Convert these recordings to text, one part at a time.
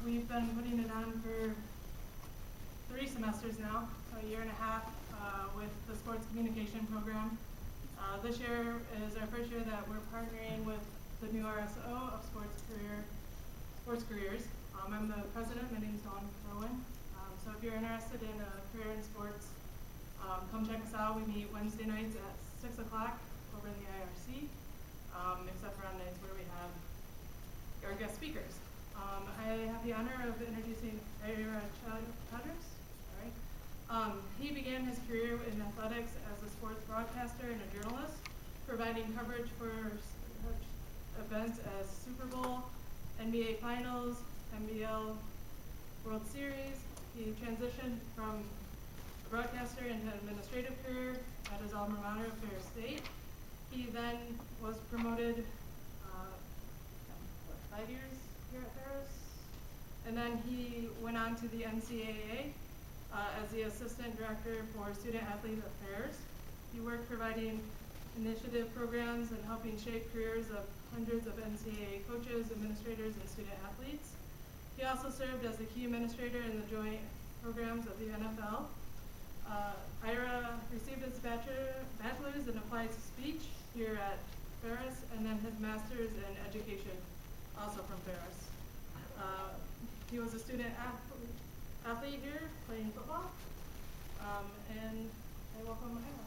We've been putting it on for 3 semesters now, so a year and a half, with the sports communication program. This year is our first year that we're partnering with the new RSO of sports careers. I'm the president. My name's Dawn Rowan. So if you're interested in a career in sports, come check us out. We meet Wednesday nights at 6 o'clock over in the IRC, except for on nights where we have our guest speakers. I have the honor of introducing Ira Childress. He began his career in athletics as a sports broadcaster and a journalist, providing coverage for such events as Super Bowl, NBA Finals, NBL World Series. He transitioned from a broadcaster into an administrative career at his alma mater, Ferris State. He then was promoted 5 years here at Ferris, and then he went on to the NCAA as the assistant director for student athletes at Ferris. He worked providing initiative programs and helping shape careers of hundreds of NCAA coaches, administrators, and student athletes. He also served as the key administrator in the joint programs of the NFL. Ira received his bachelor's in applied speech here at Ferris, and then his master's in education, also from Ferris. He was a student athlete here, playing football, and I welcome Ira.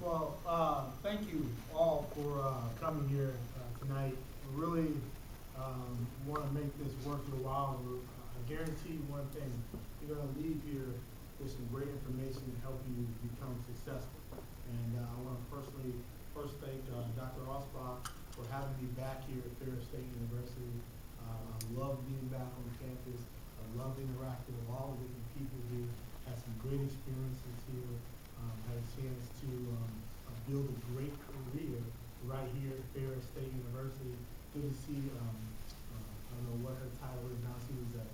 Well, thank you all for coming here tonight. We really want to make this worth your while. I guarantee you one thing: you're going to leave here with some great information to help you become successful. And I want to personally first thank Dr. Osbach for having me back here at Ferris State University. I love being back on campus. I love interacting with all the different people here. Had some great experiences here. Had a chance to build a great career right here at Ferris State University. Good to see, I don't know what her title is now. She was a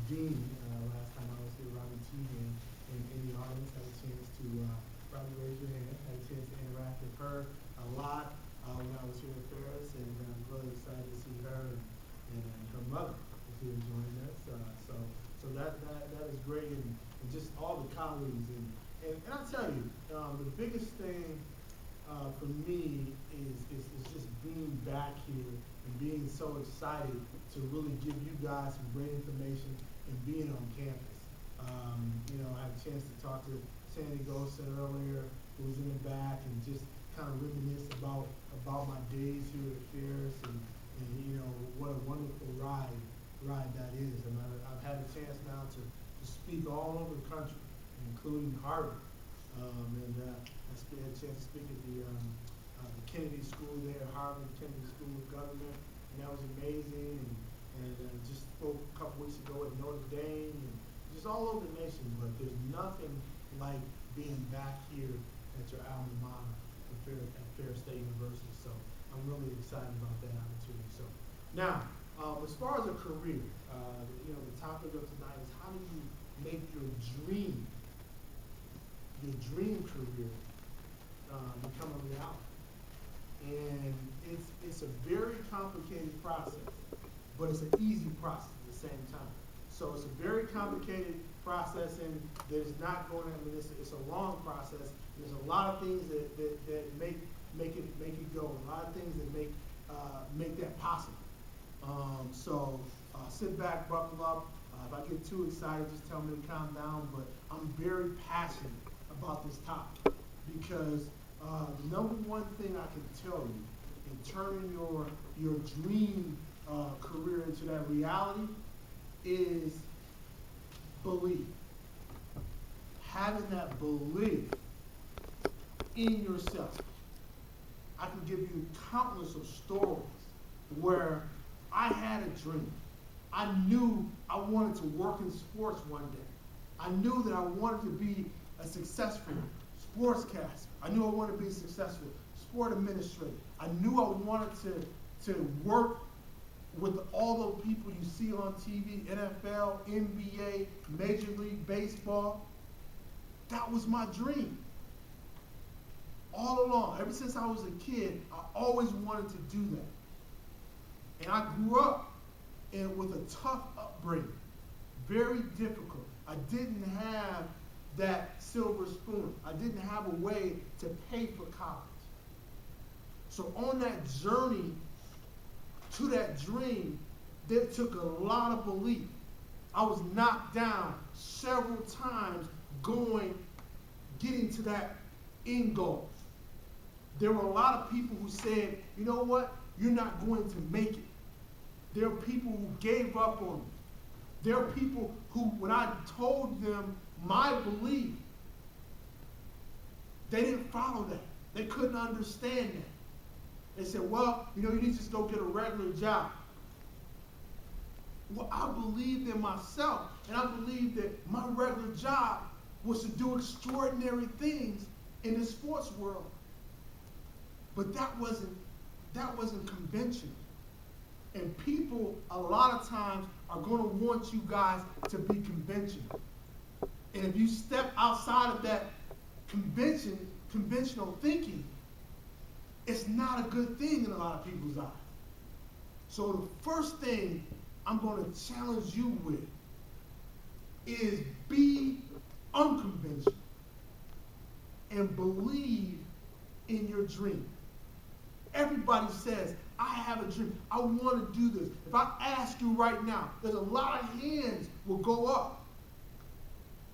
dean last time I was here. Robin Teagan in the audience. Had a chance to, probably raise your hand, had a chance to interact with her a lot when I was here at Ferris, and I'm really excited to see her and her mother is here joining us. So that is great, and just all the colleagues. And I'll tell you, the biggest thing for me is just being back here and being so excited to really give you guys some great information and being on campus. I had a chance to talk to Sandy Golson earlier, who was in the back, and just kind of reminisce about my days here at Ferris, and what a wonderful ride that is. And I've had a chance now to speak all over the country, including Harvard, and I had a chance to speak at the Kennedy School there, Harvard Kennedy School of Government, and that was amazing. And just spoke a couple weeks ago at Notre Dame, and just all over the nation. But there's nothing like being back here at your alma mater at Ferris State University. So I'm really excited about that opportunity. So now, as far as a career, the topic of tonight is how do you make your dream career become a reality. And it's a very complicated process, but it's an easy process at the same time. So it's a very complicated process, and there's not going to, it's a long process. There's a lot of things that make it go, a lot of things that make that possible. So sit back, buckle up. If I get too excited, just tell me to calm down. But I'm very passionate about this topic because the number one thing I can tell you in turning your dream career into that reality is belief. Having that belief in yourself. I can give you countless of stories where I had a dream. I knew I wanted to work in sports one day. I knew that I wanted to be a successful sportscaster. I knew I wanted to be a successful sport administrator. I knew I wanted to work with all the people you see on TV, NFL, NBA, Major League Baseball. That was my dream. all along, ever since I was a kid, I always wanted to do that. And I grew up with a tough upbringing, very difficult. I didn't have that silver spoon. I didn't have a way to pay for college. So on that journey to that dream, that took a lot of belief. I was knocked down several times getting to that end goal. There were a lot of people who said, you know what, you're not going to make it. There are people who gave up on me. There are people who, when I told them my belief, they didn't follow that. They couldn't understand that. They said, well, you need to just go get a regular job. Well, I believed in myself, and I believed that my regular job was to do extraordinary things in the sports world. But that wasn't conventional. And people, a lot of times, are going to want you guys to be conventional. And if you step outside of that conventional thinking, it's not a good thing in a lot of people's eyes. So the first thing I'm going to challenge you with is be unconventional and believe in your dream. Everybody says, I have a dream. I want to do this. If I ask you right now, there's a lot of hands will go up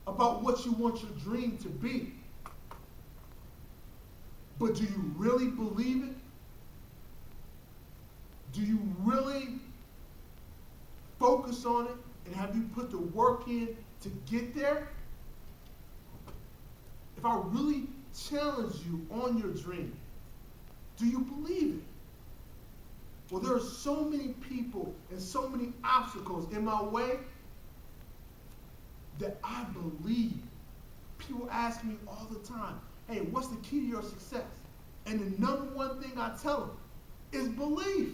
about what you want your dream to be. But do you really believe it? Do you really focus on it? And have you put the work in to get there? If I really challenge you on your dream, do you believe it? Well, there are so many people and so many obstacles in my way that I believe. People ask me all the time, hey, what's the key to your success? And the number one thing I tell them is belief.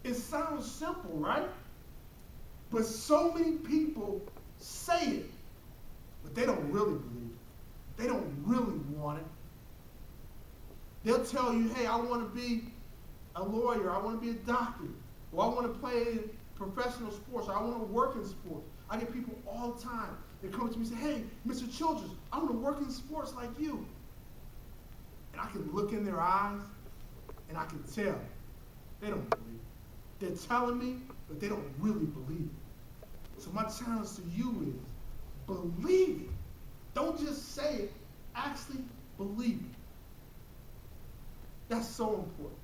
It sounds simple, right? But so many people say it, but they don't really believe it. They don't really want it. They'll tell you, hey, I want to be a lawyer, I want to be a doctor, or I want to play professional sports, or I want to work in sports. I get people all the time that come to me and say, hey, Mr. Childress, I want to work in sports like you. And I can look in their eyes, and I can tell they don't believe it. They're telling me, but they don't really believe it. So my challenge to you is, believe it. Don't just say it, actually believe it. That's so important.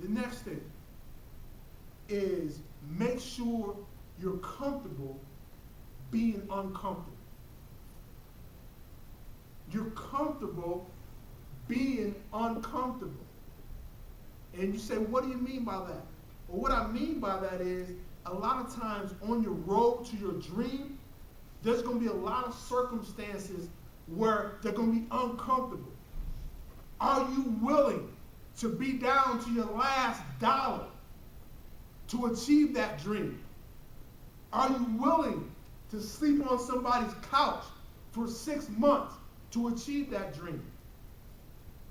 The next thing is make sure you're comfortable being uncomfortable. You're comfortable being uncomfortable. And you say, what do you mean by that? Well, what I mean by that is a lot of times on your road to your dream, there's going to be a lot of circumstances where they're going to be uncomfortable. Are you willing to be down to your last dollar to achieve that dream? Are you willing to sleep on somebody's couch for 6 months to achieve that dream?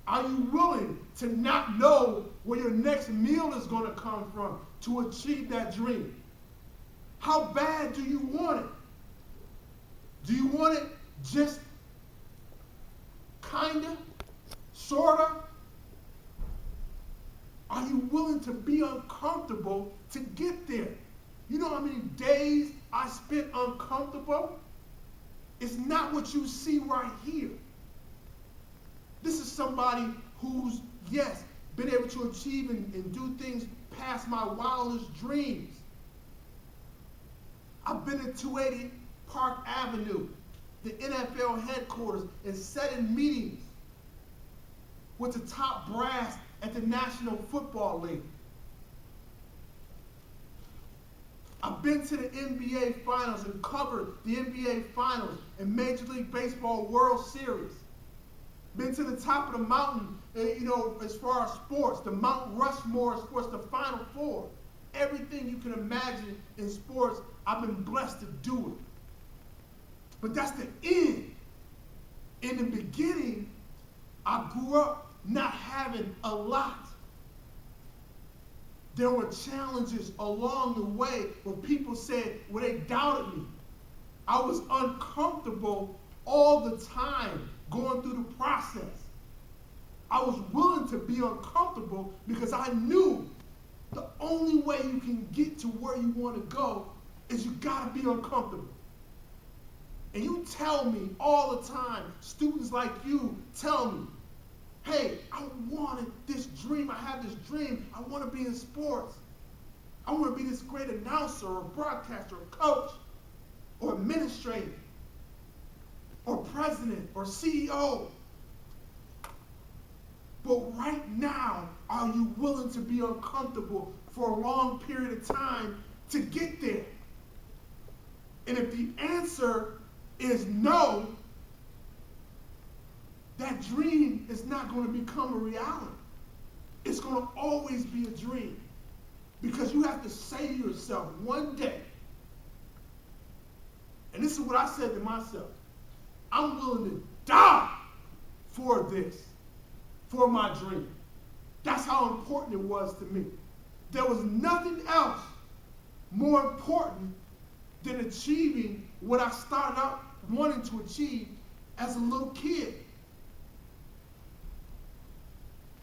Are you willing to not know where your next meal is going to come from to achieve that dream? How bad do you want it? Do you want it just kinda? Sorta? Are you willing to be uncomfortable to get there? You know how many days I spent uncomfortable? It's not what you see right here. This is somebody who's, yes, been able to achieve and do things past my wildest dreams. I've been at 280 Park Avenue, the NFL headquarters, and sat in meetings with the top brass at the National Football League. I've been to the NBA Finals and covered the NBA Finals and Major League Baseball World Series. Been to the top of the mountain, as far as sports, the Mount Rushmore of sports, the Final Four. Everything you can imagine in sports, I've been blessed to do it. But that's the end. In the beginning, I grew up not having a lot. There were challenges along the way where people said, well, they doubted me. I was uncomfortable all the time going through the process. I was willing to be uncomfortable because I knew the only way you can get to where you want to go is you got to be uncomfortable. And you tell me all the time, students like you tell me, hey, I wanted this dream. I have this dream. I want to be in sports. I want to be this great announcer or broadcaster or coach or administrator or president or CEO. But right now, are you willing to be uncomfortable for a long period of time to get there? And if the answer is no, that dream is not going to become a reality. It's going to always be a dream. Because you have to say to yourself one day, and this is what I said to myself, I'm willing to die for this, for my dream. That's how important it was to me. There was nothing else more important than achieving what I started out wanting to achieve as a little kid.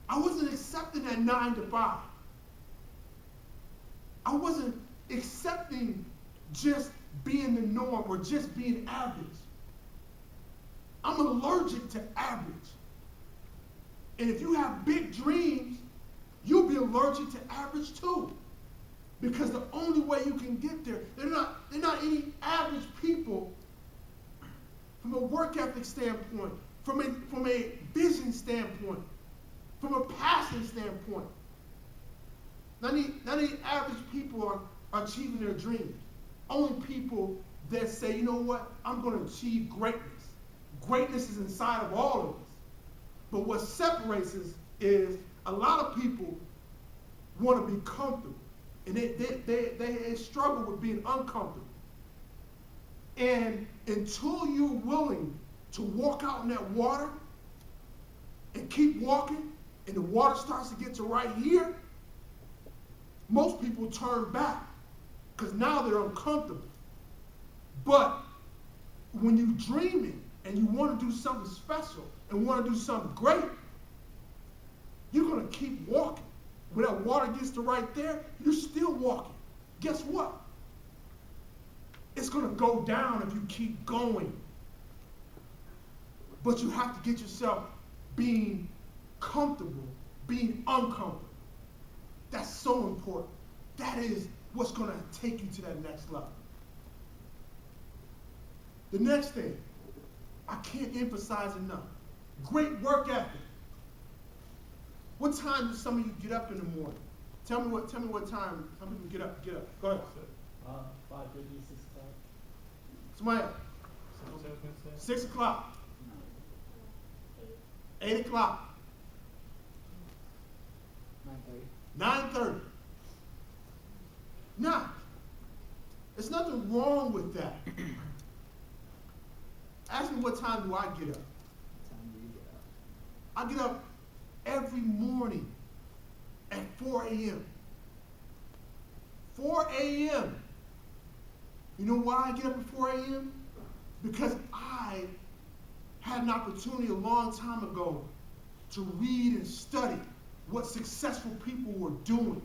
I wasn't accepting that 9 to 5. I wasn't accepting just being the norm or just being average. I'm allergic to average. And if you have big dreams, you'll be allergic to average too. Because the only way you can get there, they're not any average people from a work ethic standpoint, from a vision standpoint, from a passion standpoint. Not any average people are achieving their dreams. Only people that say, you know what, I'm going to achieve greatness. Greatness is inside of all of us. But what separates us is a lot of people want to be comfortable. And they struggle with being uncomfortable. And until you're willing to walk out in that water and keep walking, and the water starts to get to right here, most people turn back because now they're uncomfortable. But when you're dreaming and you want to do something special and want to do something great, you're going to keep walking. When that water gets to right there, you're still walking. Guess what? It's going to go down if you keep going. But you have to get yourself being comfortable, being uncomfortable. That's so important. That is what's going to take you to that next level. The next thing, I can't emphasize enough. Great work ethic. What time do some of you get up in the morning? Tell me what time some people get up. Go ahead. 5:50, 6 o'clock. Somebody else. 6 o'clock. 8 o'clock. 9:30. 9:30. Now, there's nothing wrong with that. Ask me what time do I get up? What time do you get up? I get up every morning at 4 a.m. 4 a.m. You know why I get up at 4 a.m.? Because I had an opportunity a long time ago to read and study what successful people were doing.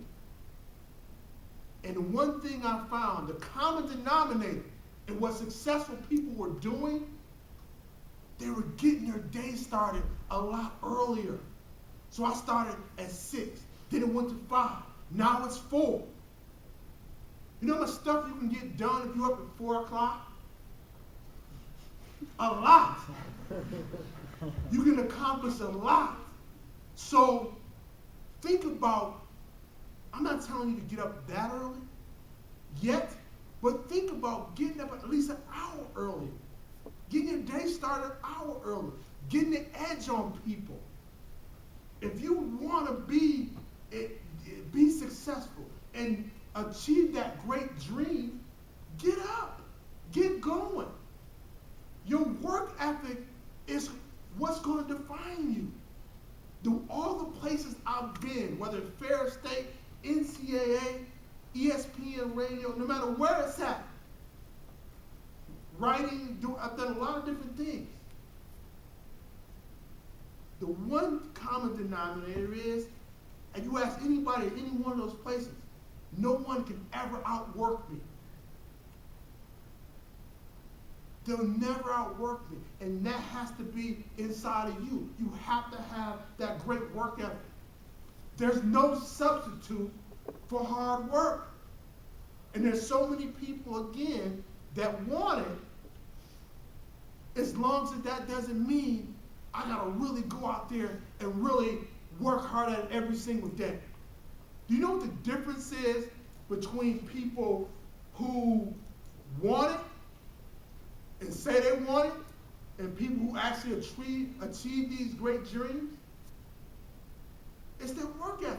And one thing I found, the common denominator in what successful people were doing, they were getting their day started a lot earlier. So I started at 6, then it went to 5, now it's 4. You know how much stuff you can get done if you're up at 4 o'clock? A lot. You can accomplish a lot. So think about, I'm not telling you to get up that early yet, but think about getting up at least an hour early. Getting your day started an hour early. Getting the edge on people. If you want to be successful and achieve that great dream, get up. Get going. Your work ethic is what's going to define you. whether it's Ferris State, NCAA, ESPN radio, no matter where it's at. Writing, I've done a lot of different things. The one common denominator is, and you ask anybody at any one of those places, no one can ever outwork me. They'll never outwork me. And that has to be inside of you. You have to have that great work ethic. There's no substitute for hard work. And there's so many people, again, that want it, as long as that doesn't mean I gotta really go out there and really work hard at it every single day. Do you know what the difference is between people who want it and say they want it and people who actually achieve these great dreams? It's their work ethic.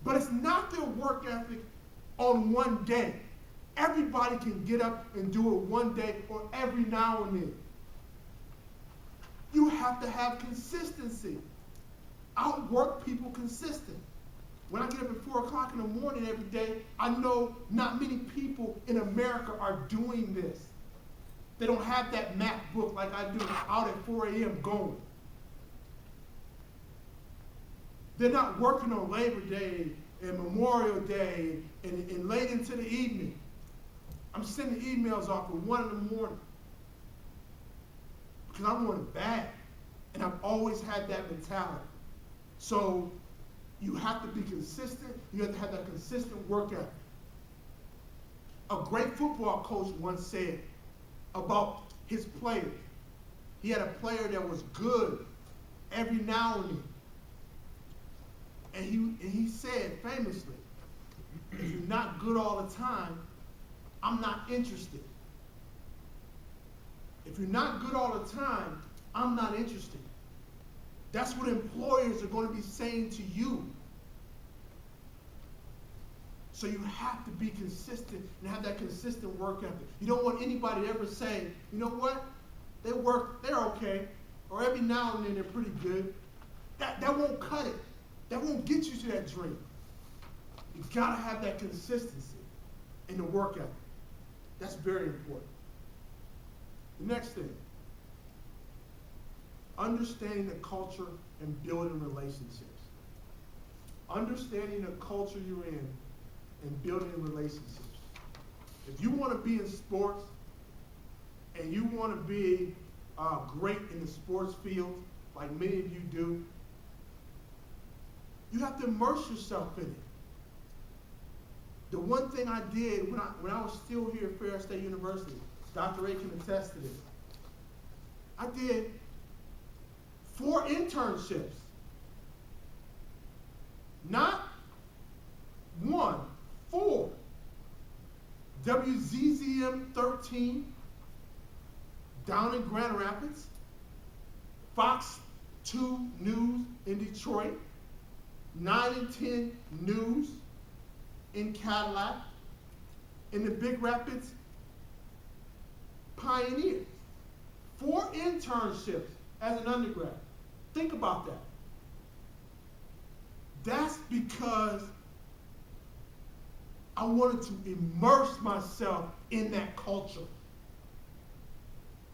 But it's not their work ethic on one day. Everybody can get up and do it one day or every now and then. You have to have consistency. Outwork people consistent. When I get up at 4 o'clock in the morning every day, I know not many people in America are doing this. They don't have that math book like I do out at 4 a.m. going. They're not working on Labor Day and Memorial Day and late into the evening. I'm sending emails off at 1 in the morning because I want it bad. And I've always had that mentality. So you have to be consistent. You have to have that consistent work ethic. A great football coach once said about his players. He had a player that was good every now and then. And he said famously, if you're not good all the time, I'm not interested. If you're not good all the time, I'm not interested. That's what employers are going to be saying to you. So you have to be consistent and have that consistent work ethic. You don't want anybody to ever say, you know what, they're okay, or every now and then they're pretty good. That won't cut it. That won't get you to that dream. You've got to have that consistency in the work ethic. That's very important. The next thing, understanding the culture and building relationships. Understanding the culture you're in and building relationships. If you want to be in sports and you want to be great in the sports field, like many of you do, you have to immerse yourself in it. The one thing I did when I was still here at Ferris State University, Dr. A can attest to this, I did 4 internships. Not 1, 4. WZZM 13 down in Grand Rapids, Fox 2 News in Detroit, 9 and 10 News in Cadillac, in the Big Rapids Pioneer. 4 internships as an undergrad. Think about that. That's because I wanted to immerse myself in that culture.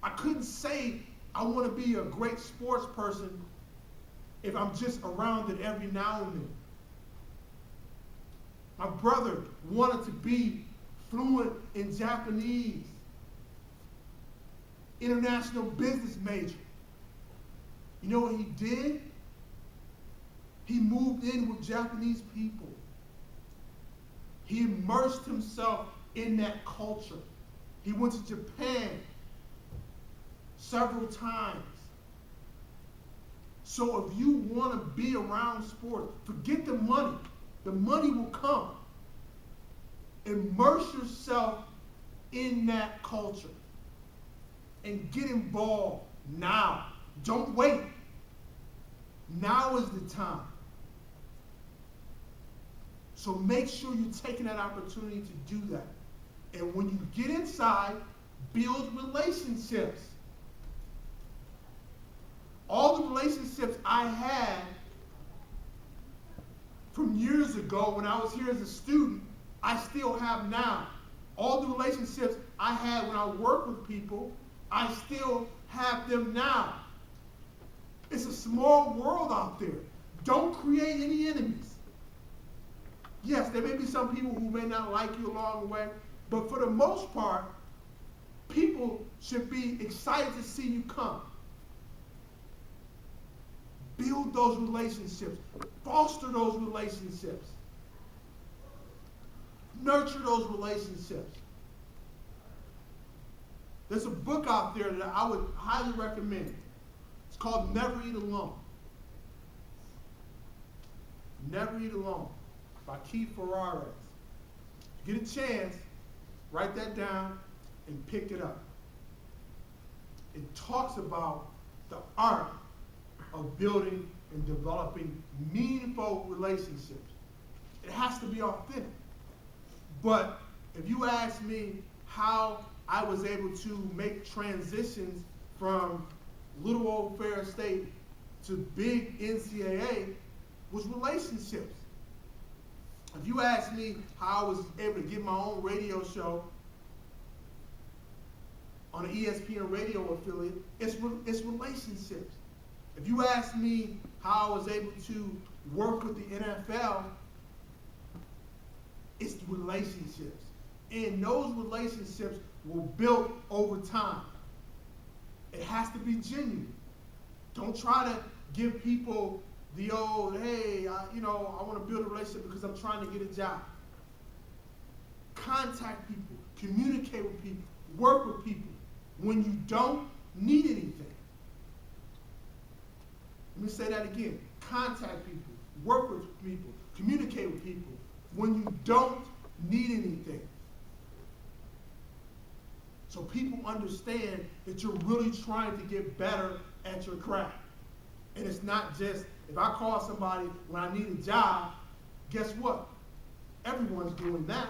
I couldn't say I want to be a great sports person if I'm just around it every now and then. My brother wanted to be fluent in Japanese, international business major. You know what he did? He moved in with Japanese people. He immersed himself in that culture. He went to Japan several times. So if you want to be around sports, forget the money. The money will come. Immerse yourself in that culture and get involved now. Don't wait. Now is the time. So make sure you're taking that opportunity to do that. And when you get inside, build relationships. All the relationships I had from years ago when I was here as a student, I still have now. All the relationships I had when I worked with people, I still have them now. It's a small world out there. Don't create any enemies. Yes, there may be some people who may not like you along the way, but for the most part, people should be excited to see you come. Build those relationships. Foster those relationships. Nurture those relationships. There's a book out there that I would highly recommend. It's called Never Eat Alone. Never Eat Alone by Ferris. If you get a chance, write that down and pick it up. It talks about the art of building and developing meaningful relationships. It has to be authentic. But if you ask me how I was able to make transitions from little old Ferris State to big NCAA, was relationships. If you ask me how I was able to get my own radio show on an ESPN radio affiliate, it's relationships. If you ask me how I was able to work with the NFL, it's relationships. And those relationships were built over time. It has to be genuine. Don't try to give people the old, hey, I want to build a relationship because I'm trying to get a job. Contact people, communicate with people, work with people when you don't need anything. Let me say that again. Contact people, work with people, communicate with people when you don't need anything. So people understand that you're really trying to get better at your craft. And it's not just, if I call somebody when I need a job, guess what? Everyone's doing that.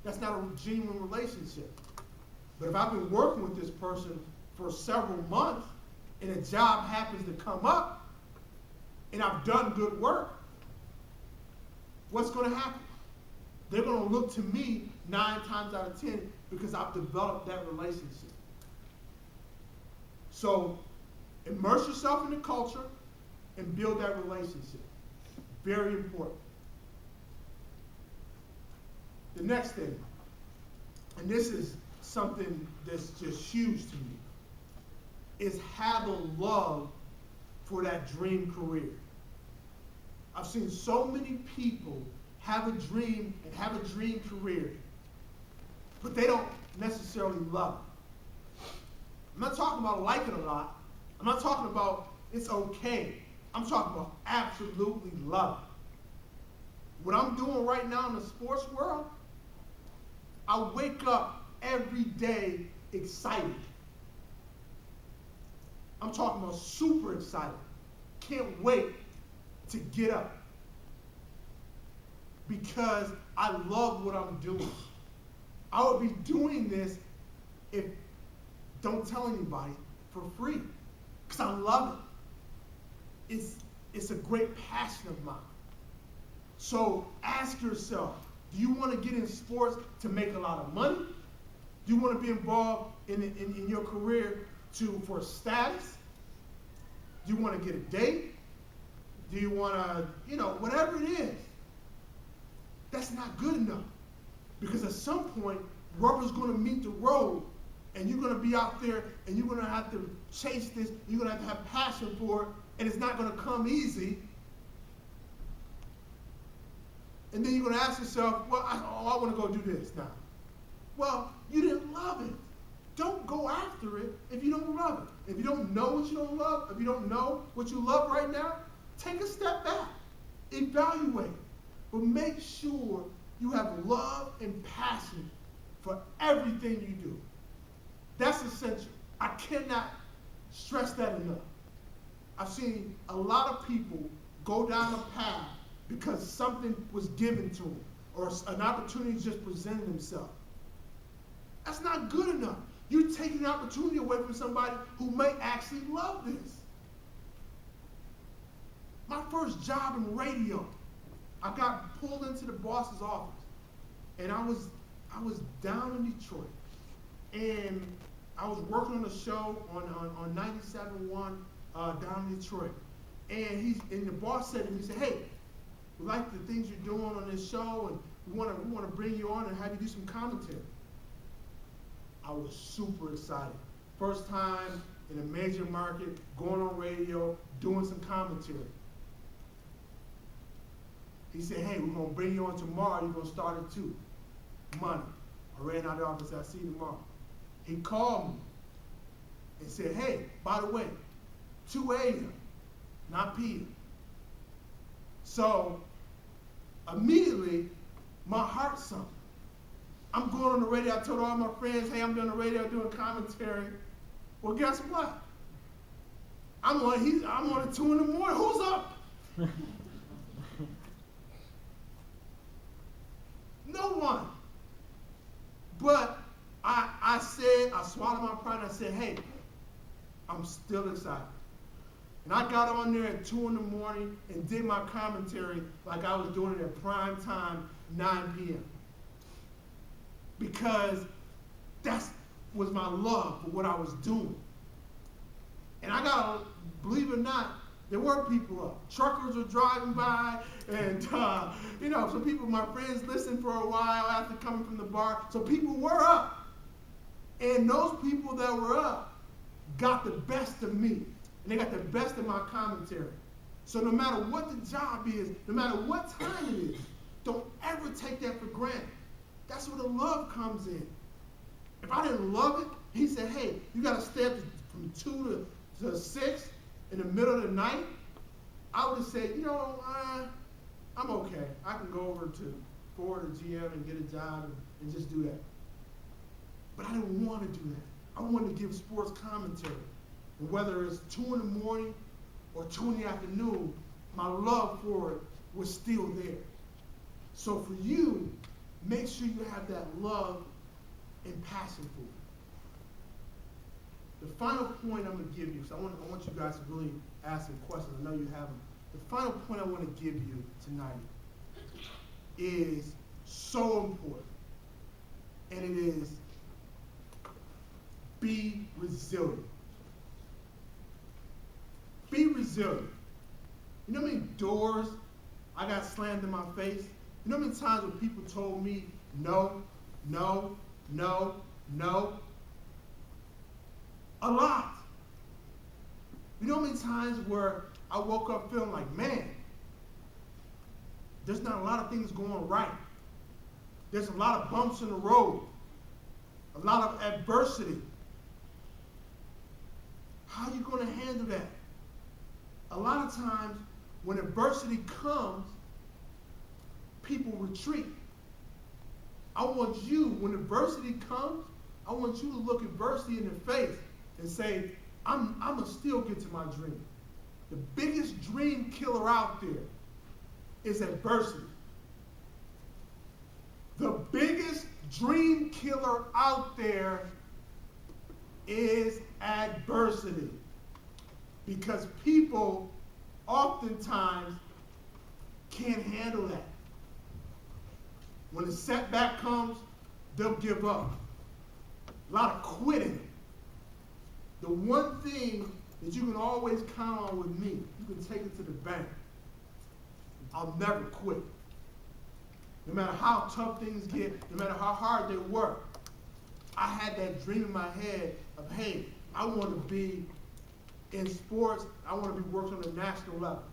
That's not a genuine relationship. But if I've been working with this person for several months and a job happens to come up and I've done good work, what's going to happen? They're going to look to me 9 times out of 10 because I've developed that relationship. So immerse yourself in the culture and build that relationship. Very important. The next thing, and this is something that's just huge to me, is have a love for that dream career. I've seen so many people have a dream and have a dream career, but they don't necessarily love it. I'm not talking about like it a lot. I'm not talking about it's okay. I'm talking about absolutely love it. What I'm doing right now in the sports world, I wake up every day excited. I'm talking about super excited. Can't wait to get up because I love what I'm doing. I would be doing this if, don't tell anybody, for free, because I love it. It's a great passion of mine. So ask yourself, do you want to get in sports to make a lot of money? Do you want to be involved in your career for status? Do you want to get a date? Do you want to, whatever it is? That's not good enough. Because at some point, rubber's going to meet the road, and you're going to be out there, and you're going to have to chase this, you're going to have passion for it, and it's not going to come easy. And then you're going to ask yourself, well, I want to go do this now. Well, you didn't love it. Don't go after it if you don't love it. If you don't know what you don't love, if you don't know what you love right now, take a step back. Evaluate. But make sure you have love and passion for everything you do. That's essential. I cannot stress that enough. I've seen a lot of people go down a path because something was given to them or an opportunity just presented themselves. That's not good enough. You're taking an opportunity away from somebody who may actually love this. My first job in radio, I got pulled into the boss's office, and I was down in Detroit, and I was working on a show on 97.1 down in Detroit, and the boss said to me, he said, "Hey, we like the things you're doing on this show, and we want to bring you on and have you do some commentary." I was super excited. First time in a major market, going on radio, doing some commentary. He said, "Hey, we're going to bring you on tomorrow. You're going to start at 2. Monday." I ran out of the office. "I'll see you tomorrow." He called me and said, "Hey, by the way, 2 a.m., not p.m." So immediately, my heart sunk. I'm going on the radio. I told all my friends, "Hey, I'm doing the radio, doing commentary." Well, guess what? I'm on at 2 in the morning. Who's up? No one. But I swallowed my pride and I said, "Hey, I'm still excited." And I got on there at 2 in the morning and did my commentary like I was doing it at prime time, 9 p.m. Because that was my love for what I was doing. And believe it or not, there were people up. Truckers were driving by, and some people, my friends, listened for a while after coming from the bar. So people were up. And those people that were up got the best of me. And they got the best of my commentary. So no matter what the job is, no matter what time it is, don't ever take that for granted. That's where the love comes in. If I didn't love it, he said, "Hey, you got to stay up from 2 to 6 in the middle of the night," I would have said, "I'm okay. I can go over to Ford or GM and get a job and just do that." But I didn't want to do that. I wanted to give sports commentary. And whether it's 2 in the morning or 2 in the afternoon, my love for it was still there. So for you, make sure you have that love and passion for it. The final point I'm going to give you, because I want you guys to really ask some questions. I know you have them. The final point I want to give you tonight is so important. And it is, be resilient. Be resilient. You know how many doors I got slammed in my face? You know how many times when people told me no, no, no, no? A lot. You know how many times where I woke up feeling like, man, there's not a lot of things going right. There's a lot of bumps in the road. A lot of adversity. How are you going to handle that? A lot of times when adversity comes, people retreat. I want you, when adversity comes, I want you to look adversity in the face and say, I'm going to still get to my dream. The biggest dream killer out there is adversity. The biggest dream killer out there is adversity. Because people oftentimes can't handle that. When the setback comes, they'll give up. A lot of quitting. The one thing that you can always count on with me, you can take it to the bank. I'll never quit. No matter how tough things get, no matter how hard they work, I had that dream in my head of, hey, I want to be in sports, I want to be working on the national level.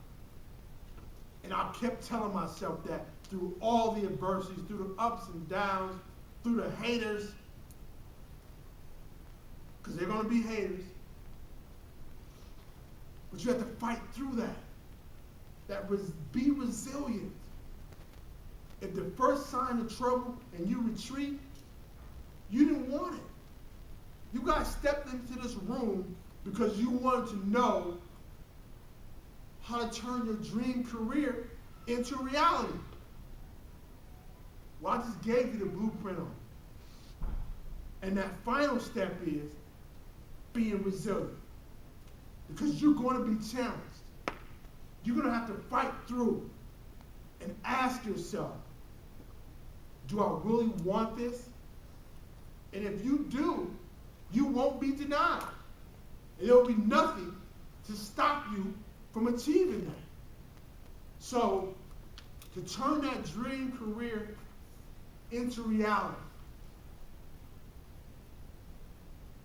And I kept telling myself that through all the adversities, through the ups and downs, through the haters, because they're going to be haters. But you have to fight through that. Be resilient. If the first sign of trouble and you retreat, you didn't want it. You guys stepped into this room because you wanted to know how to turn your dream career into reality. Well, I just gave you the blueprint on it. And that final step is being resilient. Because you're going to be challenged. You're going to have to fight through. And ask yourself, do I really want this? And if you do, you won't be denied. And there will be nothing to stop you from achieving that. So, to turn that dream career into reality,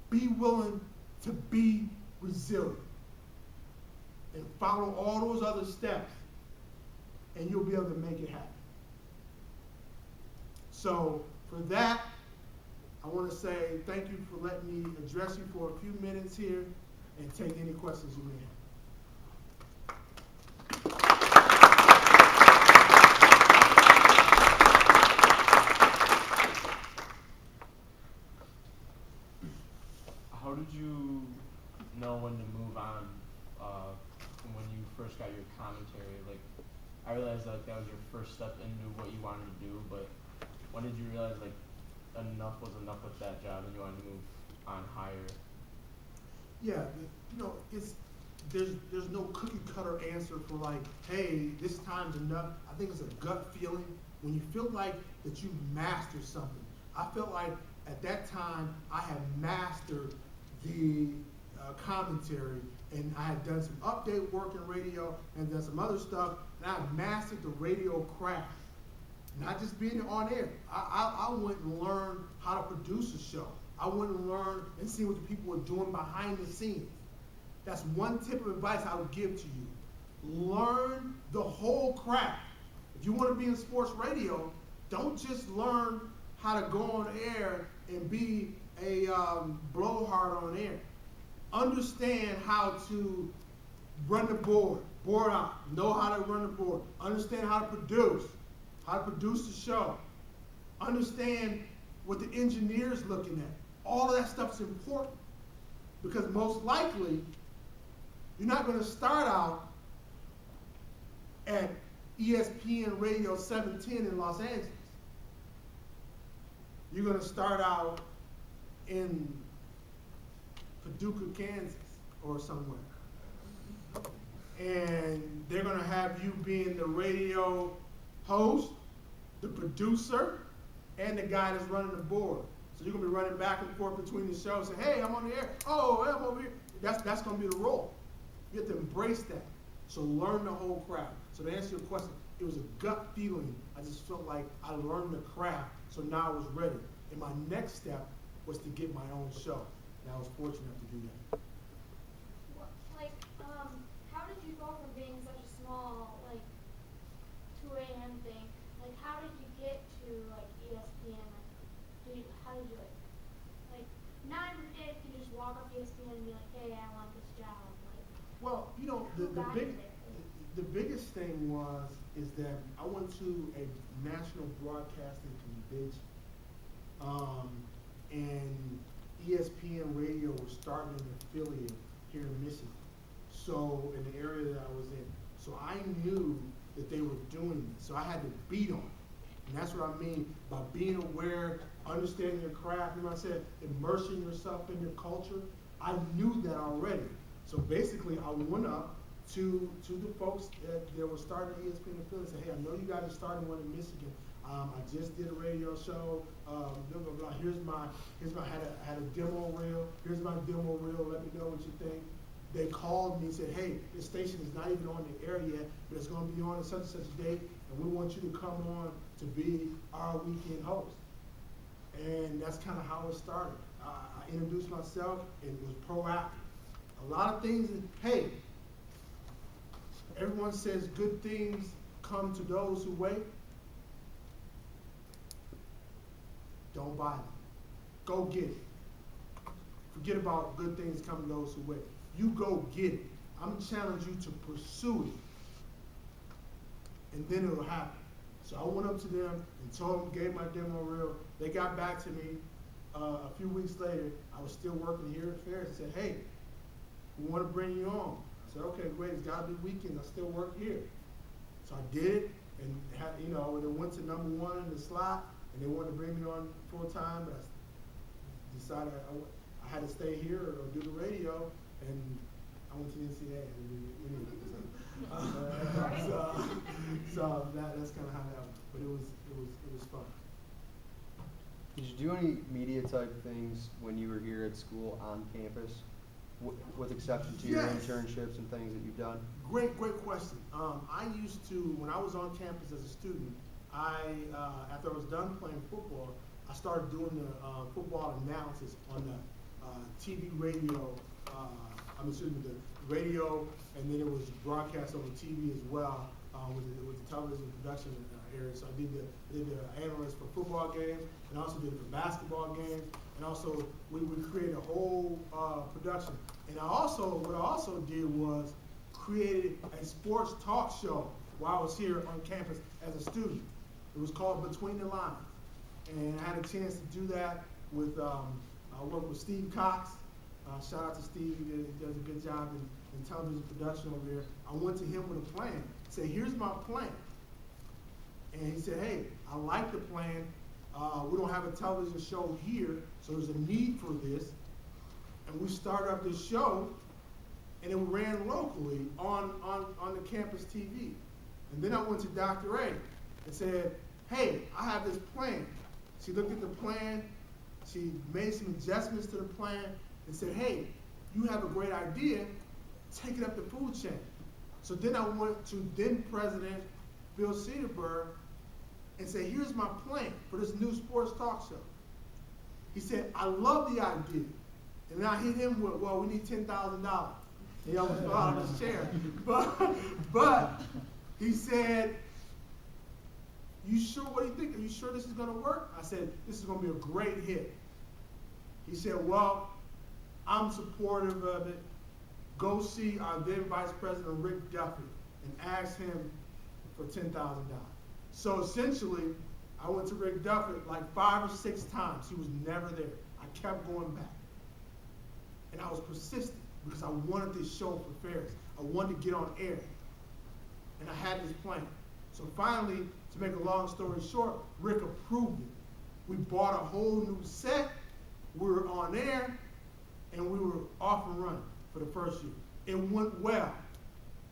be willing to be resilient and follow all those other steps, and you'll be able to make it happen. So, for that, I want to say thank you for letting me address you for a few minutes here and take any questions you may have. How did you know when to move on from when you first got your commentary? Like, I realized like that was your first step into what you wanted to do, but when did you realize like enough was enough with that job and you wanted to move on higher? Yeah, there's no cookie cutter answer for like, hey, this time's enough. I think it's a gut feeling when you feel like that you've mastered something. I felt like at that time I had mastered the commentary, and I had done some update work in radio and done some other stuff, and I had mastered the radio craft. Not just being on air. I went and learned how to produce a show. I went and learned and see what the people were doing behind the scenes. That's one tip of advice I would give to you. Learn the whole craft. If you want to be in sports radio, don't just learn how to go on air and be a blowhard on air. Understand how to run the board out, know how to run the board, understand how to produce the show, understand what the engineer's looking at. All of that stuff is important because most likely you're not going to start out at ESPN Radio 710 in Los Angeles. You're going to start out in Paducah, Kansas, or somewhere. And they're going to have you being the radio host, the producer, and the guy that's running the board. So you're going to be running back and forth between the shows and say, hey, I'm on the air. Oh, I'm over here. That's going to be the role. You have to embrace that. So learn the whole craft. So to answer your question, it was a gut feeling. I just felt like I learned the craft, so now I was ready. And my next step was to get my own show. And I was fortunate enough to do that. How did you go from being such a small, 2 a.m. thing? How did you get to, ESPN? How did you, not every day can you just walk up to ESPN and be like, hey, I want this job. Well, the biggest thing is that I went to a national broadcasting convention, and ESPN Radio was starting an affiliate here in Michigan. So in the area that I was in, so I knew that they were doing this. So I had to beat on it, and that's what I mean by being aware, understanding your craft. Remember I said immersing yourself in your culture. I knew that already. So basically, I went up to the folks that were starting ESPN affiliate and said, hey, I know you guys are starting one in Michigan. I just did a radio show. Blah blah blah. Here's my had a demo reel. Here's my demo reel. Let me know what you think. They called me and said, hey, this station is not even on the air yet, but it's going to be on at such and such a date, and we want you to come on to be our weekend host. And that's kind of how it started. I introduced myself and was proactive. A lot of things, hey, everyone says good things come to those who wait. Don't buy them. Go get it. Forget about good things come to those who wait. You go get it. I'm going to challenge you to pursue it. And then it'll happen. So I went up to them and told them, gave my demo reel. They got back to me a few weeks later. I was still working here at Ferris and said, hey, we want to bring you on. I said, okay, great. It's got to be weekends. I still work here. So I did it, and it went to #1 in the slot, and they wanted to bring me on full time, but I decided I had to stay here or do the radio, and I went to the NCAA. So that's kind of how that went. But it was fun. Did you do any media type things when you were here at school on campus, with exception to your Yes. internships and things that you've done? Great question. I used to, when I was on campus as a student, after I was done playing football, I started doing the football analysis on the TV, radio, the radio, and then it was broadcast over TV as well, with the television production area. So I did the analyst for football games, and also did it for basketball games, and also we would create a whole production. And what I also did was created a sports talk show while I was here on campus as a student. It was called Between the Lines, and I had a chance to do that with I worked with Steve Cox. Shout out to Steve, he does a good job in television production over there. I went to him with a plan, said, here's my plan. And he said, hey, I like the plan. We don't have a television show here, so there's a need for this. And we started up this show, and it ran locally on the campus TV. And then I went to Dr. A and said, hey, I have this plan. She looked at the plan, she made some adjustments to the plan, and said, hey, you have a great idea, take it up the food chain. So then I went to then President Bill Cedarberg and said, here's my plan for this new sports talk show. He said, I love the idea. And then I hit him with, well, we need $10,000. He almost fell out of his chair. But he said, you sure, what do you think? Are you sure this is gonna work? I said, this is gonna be a great hit. He said, well, I'm supportive of it. Go see our then Vice President Rick Duffy and ask him for $10,000. So essentially, I went to Rick Duffy like 5 or 6 times. He was never there. I kept going back. And I was persistent because I wanted this show for Ferris. I wanted to get on air. And I had this plan. So finally, to make a long story short, Rick approved it. We bought a whole new set. We were on air, and we were off and running for the first year. It went well.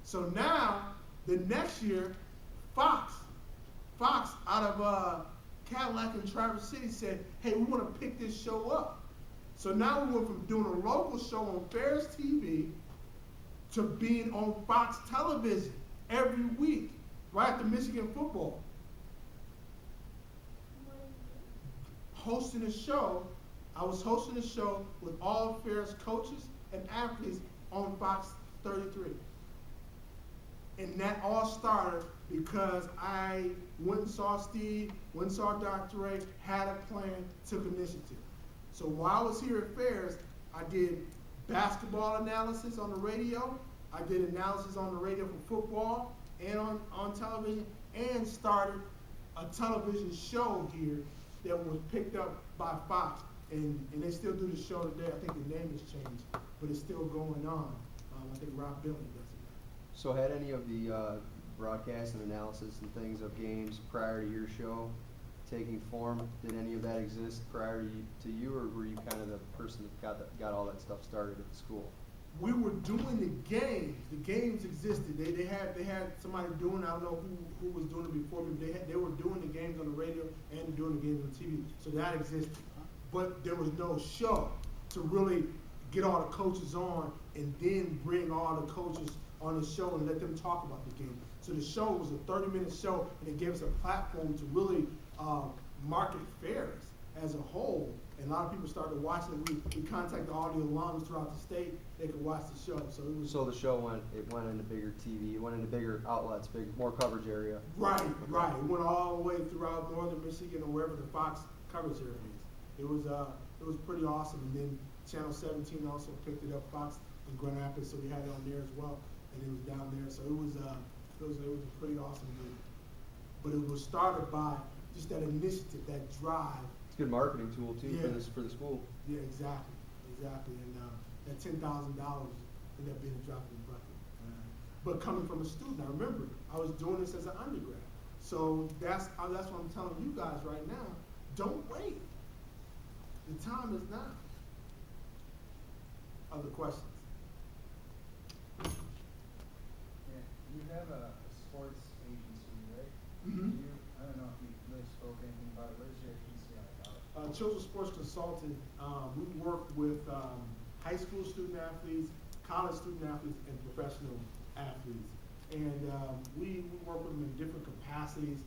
So now, the next year, Fox out of Cadillac and Traverse City said, hey, we want to pick this show up. So now we went from doing a local show on Ferris TV to being on Fox television every week, right after Michigan football. Hosting a show, I was hosting a show with all Ferris coaches and athletes on Fox 33. And that all started because I went and saw Steve, went and saw Dr. Ray, had a plan, took initiative. So while I was here at Ferris, I did basketball analysis on the radio, I did analysis on the radio for football and on television, and started a television show here that was picked up by Fox. And they still do the show today. I think the name has changed, but it's still going on. I think Rob Billy does it. So had any of the broadcast and analysis and things of games prior to your show taking form? Did any of that exist prior to you, or were you kind of the person that got all that stuff started at the school? We were doing the games. The games existed. They had somebody doing. I don't know who was doing it before me. But they were doing the games on the radio and doing the games on TV. So that existed. But there was no show to really get all the coaches on and then bring all the coaches on the show and let them talk about the game. So the show was a 30-minute show, and it gave us a platform to really market Ferris as a whole. And a lot of people started watching it. We contacted all the alums throughout the state. They could watch the show. So it was. So the show went into bigger TV. It went into bigger outlets, more coverage area. Right. It went all the way throughout northern Michigan or wherever the Fox coverage area is. It was pretty awesome. And then Channel 17 also picked it up, Fox in Grand Rapids, so we had it on there as well. And it was down there. So it was a pretty awesome deal. But it was started by just that initiative, that drive. It's a good marketing tool too for the school. Yeah, exactly. And that $10,000 ended up being a drop in the bucket. But coming from a student, I remember I was doing this as an undergrad. So that's what I'm telling you guys right now. Don't wait. The time is now. Other questions? Yeah, you have a sports agency, right? Mhm. You, I don't know if you really spoke anything about it. What is your agency all about? Children's Sports Consultant, we work with high school student athletes, college student athletes, and professional athletes. And we work with them in different capacities.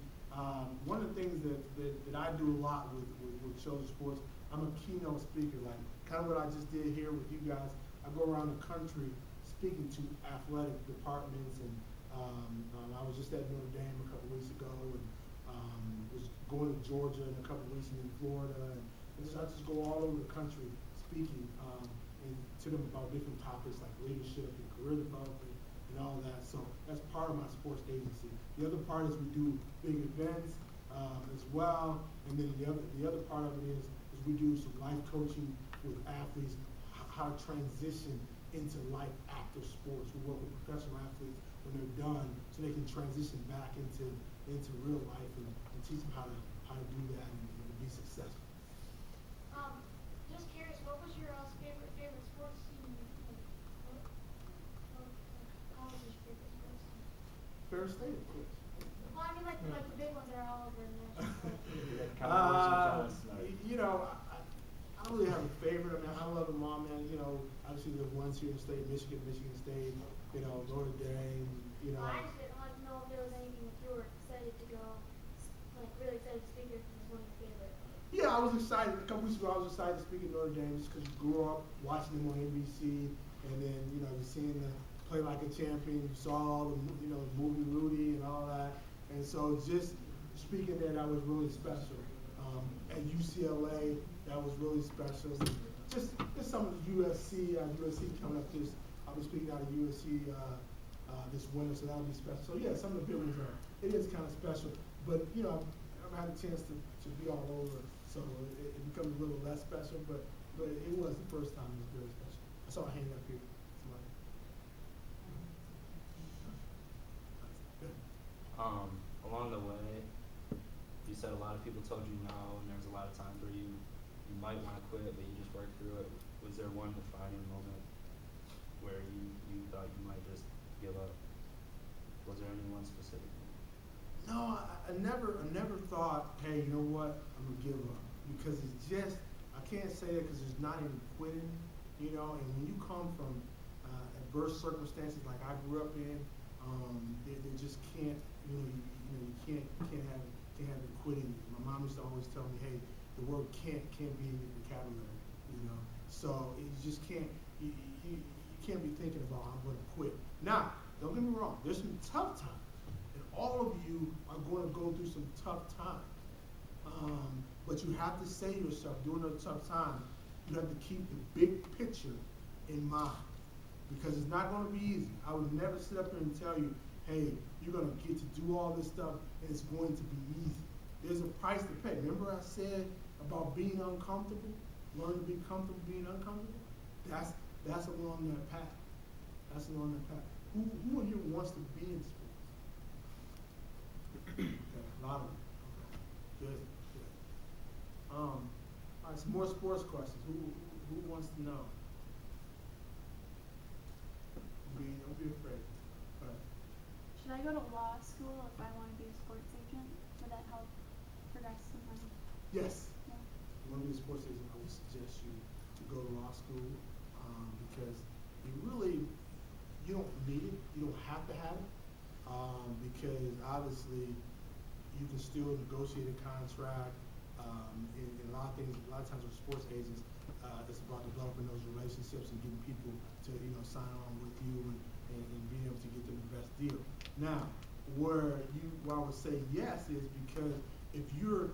One of the things that I do a lot with children's sports, I'm a keynote speaker, like kind of what I just did here with you guys. I go around the country speaking to athletic departments, and I was just at Notre Dame a couple weeks ago, and was going to Georgia in a couple weeks, and in Florida, and I just go all over the country speaking and to them about different topics like leadership and career development and all that. So that's part of my sports agency. The other part is we do big events as well, and then the other part of it is we do some life coaching with athletes, how to transition into life after sports. We work with professional athletes when they're done, so they can transition back into real life and teach them how to do that and be successful. Just curious, what was your favorite sports team? How was your favorite sports team? Ferris State, of course. Well, I mean, like the big ones that are all over the national. You know, I don't really have a favorite. I mean, I love them all, man. You know, obviously the ones here in the state, Michigan State, you know, Notre Dame, you know. Well, I just didn't want to know if there was anything that you were excited to go, like really excited to speak here because it's one of your favorite. Yeah, I was excited. A couple weeks ago, I was excited to speak at Notre Dame just because you grew up watching them on NBC, and then, you know, you're seeing them play like a champion. You saw all the, you know, movie Rudy and all that. And so just speaking there, that was really special. At UCLA, that was really special. Just some of the USC coming up this, I'll be speaking out of USC this winter, so that'll be special. So yeah, some of the big ones it is kind of special. But, you know, I've had a chance to be all over, so it becomes a little less special, but it was the first time. It was very special. I saw it hanging up here. Along the way, you said a lot of people told you no, and there was a lot of times where you might want to quit, but you just worked through it. Was there one defining moment where you thought you might just give up? Was there any one specific one? No, I never thought, hey, you know what, I'm gonna give up, because it's just, I can't say that because there's not any quitting, you know. And when you come from adverse circumstances like I grew up in, there just can't, you can't have it quitting. My mom used to always tell me, hey, the word can't be in your vocabulary, you know. So you just can't, you can't be thinking about I'm gonna quit. Now, don't get me wrong, there's some tough times. All of you are going to go through some tough times. But you have to say to yourself, during those tough times, you have to keep the big picture in mind. Because it's not going to be easy. I would never sit up here and tell you, hey, you're going to get to do all this stuff and it's going to be easy. There's a price to pay. Remember I said about being uncomfortable? Learn to be comfortable being uncomfortable? That's along that path. That's along that path. Who in here wants to be in sports? Okay, a lot of them. Okay. Good. All right, some more sports questions. Who wants to know? Don't be afraid. All right. Should I go to law school if I want to be a sports agent? Would that help progress in my? Yes. Yeah. If you want to be a sports agent, I would suggest you to go to law school because you don't need it. You don't have to have it because obviously you can still negotiate a contract. In a lot of times with sports agents, it's about developing those relationships and getting people to sign on with you and being able to get them the best deal. Now, where I would say yes is because if you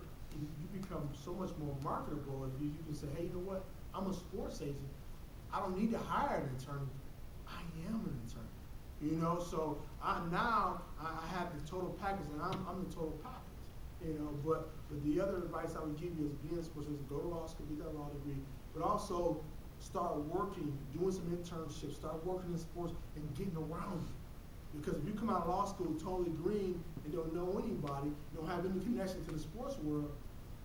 become so much more marketable, if you can say, hey, you know what, I'm a sports agent, I don't need to hire an attorney, I am an attorney. So I have the total package, and I'm the total package. But the other advice I would give you is being a sports agent, go to law school, get that law degree, but also start working, doing some internships, start working in sports and getting around it. Because if you come out of law school totally green and don't know anybody, don't have any connection to the sports world,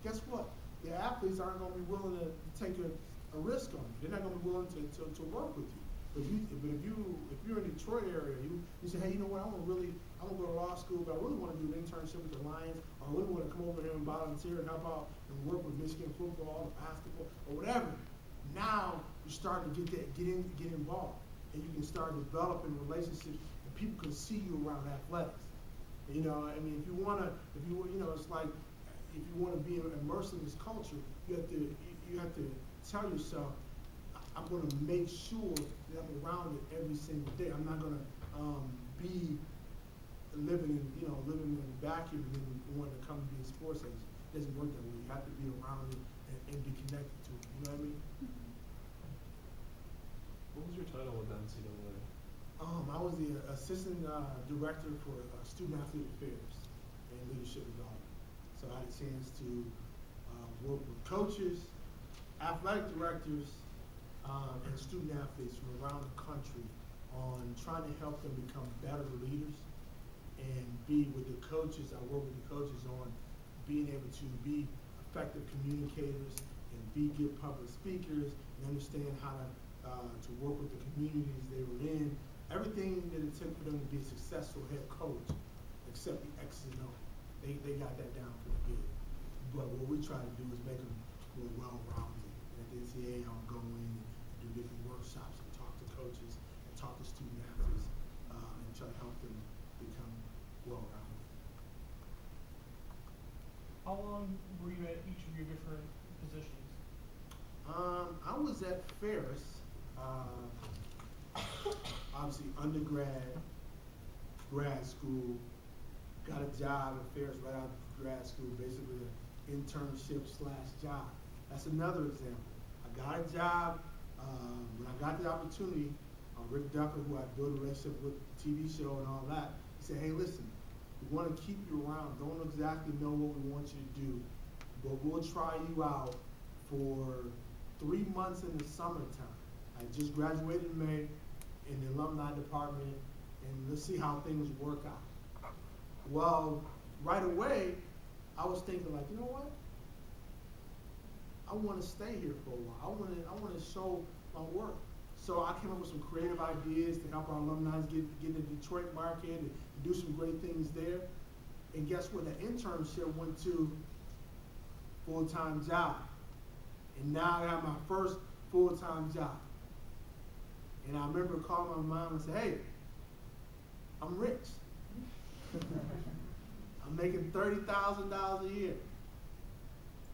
guess what? The athletes aren't going to be willing to take a risk on you. They're not going to be willing to work with you. But if you're in the Detroit area, you say, hey, you know what, I'm gonna go to law school, but I really wanna do an internship with the Lions, or I really wanna come over here and volunteer and help out and work with Michigan football, basketball, or whatever. Now you're starting to get involved, and you can start developing relationships, and people can see you around athletics. You know, I mean, it's like if you want to be immersed in this culture, you have to tell yourself, I'm going to make sure that I'm around it every single day. I'm not going to be living in a vacuum and then want to come and be a sports agent. It doesn't work that way. You have to be around it and be connected to it. You know what I mean? What was your title with NCAA? I was the assistant director for student athlete affairs and leadership development. So I had a chance to work with coaches, athletic directors, and student athletes from around the country on trying to help them become better leaders, and be with the coaches. I work with the coaches on being able to be effective communicators and be good public speakers and understand how to work with the communities they were in. Everything that it took for them to be a successful head coach, except the X's and O's. They got that down pretty good. But what we try to do is make them more well-rounded. At the NCAA, I'll go in and do different workshops and talk to coaches and talk to student athletes and try to help them become well-rounded. How long were you at each of your different positions? I was at Ferris, obviously undergrad, grad school, got a job at Ferris right out of grad school, basically an internship/job. That's another example. I got a job, when I got the opportunity, Rick Ducker, who I built a relationship with, TV show and all that, he said, hey, listen, we want to keep you around. Don't exactly know what we want you to do, but we'll try you out for 3 months in the summertime. I just graduated in May in the alumni department, and let's see how things work out. Well, right away, I was thinking like, you know what? I want to stay here for a while. I want to show my work. So I came up with some creative ideas to help our alumni get in the Detroit market and do some great things there. And guess what? The internship went to full-time job. And now I have my first full-time job. And I remember calling my mom and said, hey, I'm rich. I'm making $30,000 a year.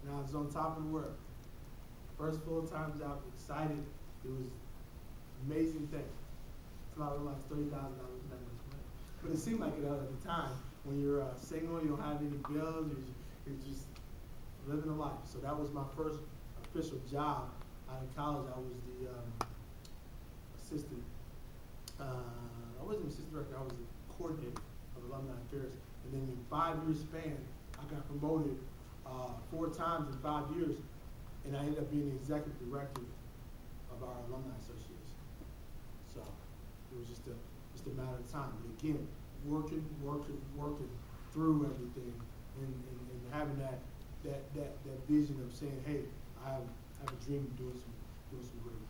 Now it's on top of the world. First full-time job, excited. It was an amazing thing. It's not like $30,000 not much money. But it seemed like it at the time. When you're single, you don't have any bills, you're just living a life. So that was my first official job out of college. I was the assistant. I wasn't an assistant director, I was the coordinator of alumni affairs. And then in 5 years span, I got promoted 4 times in 5 years, and I ended up being the executive director of our alumni association. So it was just a matter of time. But again, working through everything, and having that vision of saying, hey, I have a dream of doing some great things.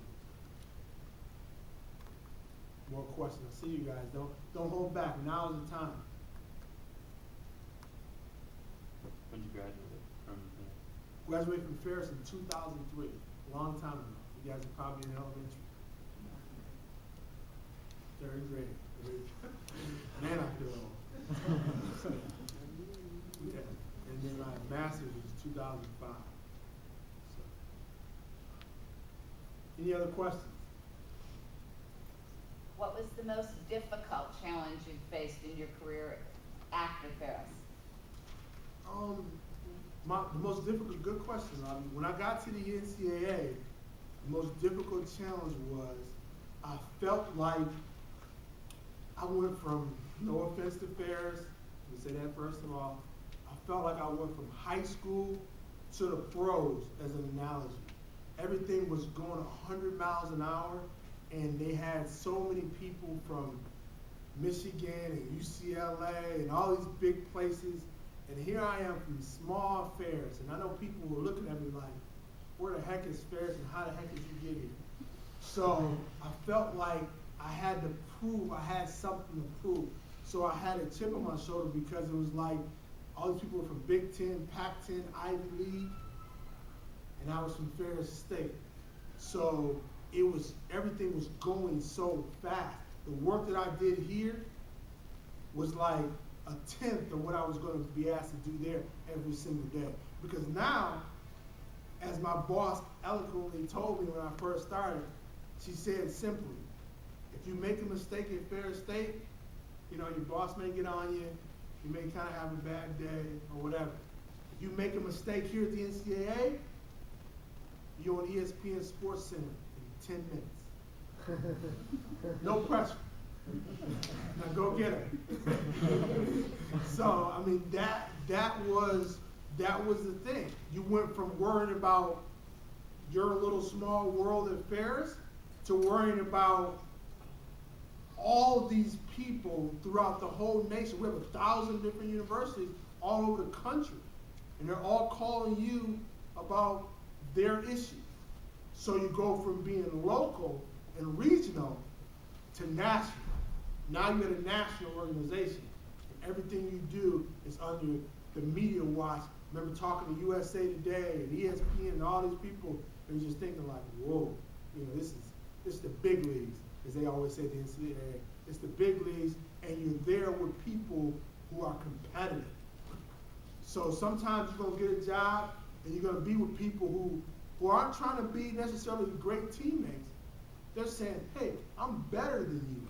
More questions? I see you guys. Don't hold back. Now is the time. When did you graduate from? Graduated from Ferris in 2003, a long time ago. You guys are probably in elementary. 3rd grade. Man, I feel old. Yeah. And then my master's was 2005. So. Any other questions? What was the most difficult challenge you faced in your career after Ferris? The most difficult, good question. When I got to the NCAA, the most difficult challenge was I felt like I went from, no offense to Ferris, let me say that first of all, I felt like I went from high school to the pros as an analogy. Everything was going 100 miles an hour, and they had so many people from Michigan and UCLA and all these big places. And here I am from small Ferris, and I know people were looking at me like, where the heck is Ferris and how the heck did you get here? So I felt like I had to prove, I had something to prove. So I had a chip on my shoulder because it was like all these people were from Big Ten, Pac-10, Ivy League, and I was from Ferris State. So it was, everything was going so fast. The work that I did here was like a tenth of what I was going to be asked to do there every single day. Because now, as my boss eloquently told me when I first started, she said simply, if you make a mistake at Ferris State, you know, your boss may get on you, you may kind of have a bad day or whatever. If you make a mistake here at the NCAA, you're on ESPN Sports Center in 10 minutes. No pressure. Now go get her. So, I mean, that was the thing. You went from worrying about your little small world at Ferris to worrying about all these people throughout the whole nation. We have 1,000 different universities all over the country, and they're all calling you about their issues. So you go from being local and regional to national. Now you're at a national organization. And everything you do is under the media watch. Remember talking to USA Today and ESPN and all these people, and you're just thinking like, whoa, you know, this is the big leagues, as they always say at the NCAA. It's the big leagues, and you're there with people who are competitive. So sometimes you're gonna get a job, and you're gonna be with people who aren't trying to be necessarily great teammates. They're saying, hey, I'm better than you.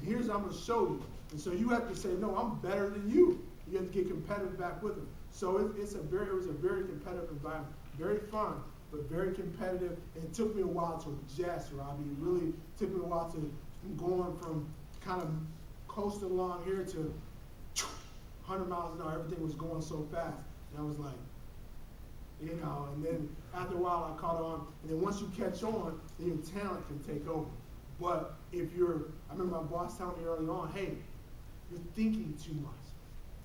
And here's I'm gonna show you. And so you have to say, no, I'm better than you. You have to get competitive back with them. So it was a very competitive environment. Very fun, but very competitive. And it took me a while to adjust, Robbie. It really took me a while to going from kind of coasting along here to 100 miles an hour. Everything was going so fast. And I was like, you know, and then after a while I caught on. And then once you catch on, then your talent can take over. But if I remember my boss telling me early on, hey, you're thinking too much.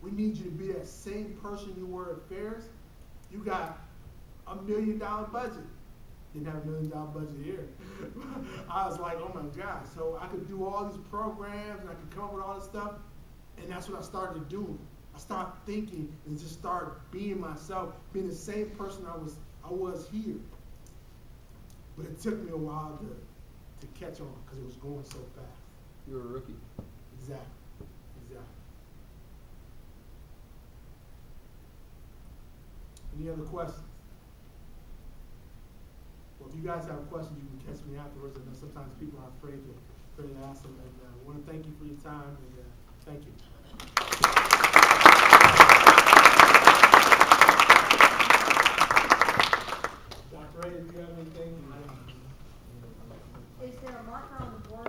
We need you to be that same person you were at Ferris. You got $1 million budget. Didn't have $1 million budget here. I was like, oh my God. So I could do all these programs and I could come up with all this stuff. And that's what I started doing. I started thinking and just started being myself, being the same person I was here. But it took me a while to catch on because it was going so fast. You were a rookie. Exactly. Any other questions? Well, if you guys have questions, you can catch me afterwards. I know sometimes people are afraid to ask them. And I want to thank you for your time. And thank you. Dr. Ray, if you have anything. Is there a marker on the board